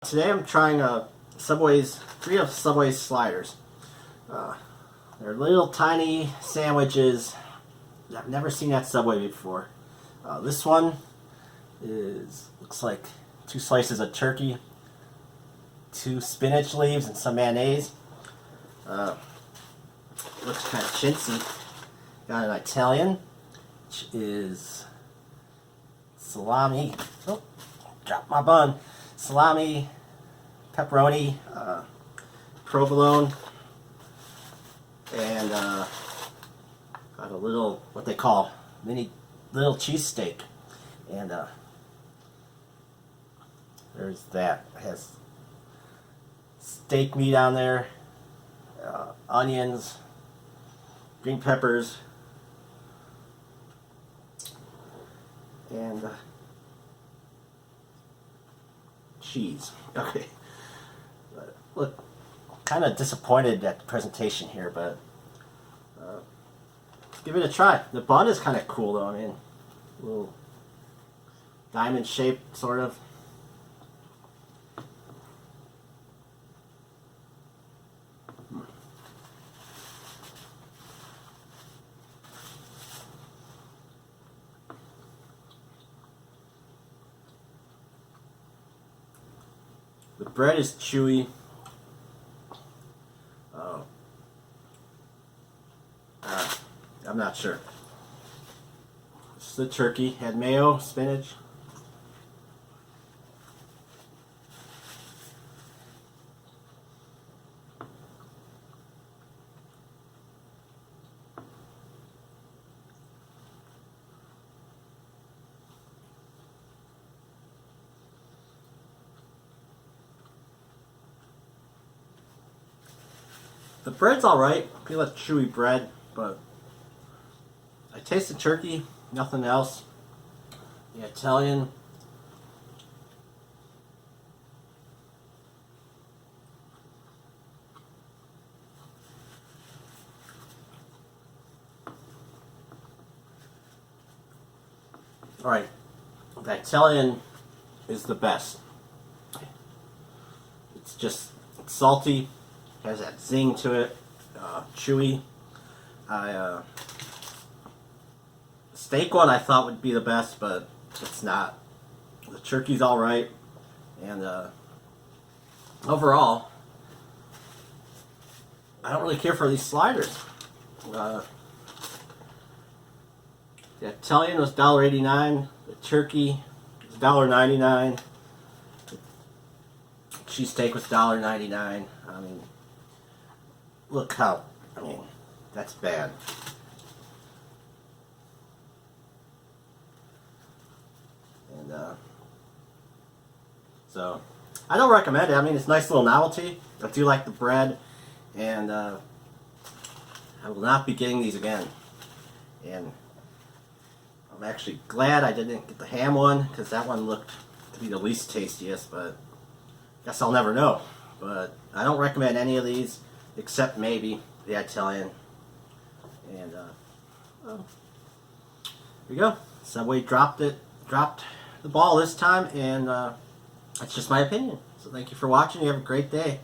Today I'm trying three of Subway's sliders. They're little tiny sandwiches. I've never seen at Subway before. This one looks like 2 slices of turkey, 2 spinach leaves, and some mayonnaise. Looks kind of chintzy. Got an Italian, which is salami. Oh, dropped my bun. Salami, pepperoni, provolone, and got a little, what they call, little cheesesteak. And there's that. It has steak meat on there, onions, green peppers, and cheese. Okay. Look, kind of disappointed at the presentation here, but let's give it a try. The bun is kind of cool though. I mean, a little diamond shaped, sort of. The bread is chewy. I'm not sure. This is the turkey. Had mayo, spinach. The bread's alright. I feel like chewy bread, but I taste the turkey, nothing else. The Italian. Alright, the Italian is the best. It's salty, has that zing to it, chewy. Steak one I thought would be the best, but it's not. The turkey's alright, and overall, I don't really care for these sliders. The Italian was $1.89, the turkey was $1.99, the cheesesteak was $1.99. I mean, look how, that's bad. And so I don't recommend it. I mean, it's a nice little novelty. I do like the bread, and I will not be getting these again. And I'm actually glad I didn't get the ham one, because that one looked to be the least tastiest, but guess I'll never know. But I don't recommend any of these, except maybe the Italian. And well, here we go. Subway dropped the ball this time, and that's just my opinion. So thank you for watching. You have a great day.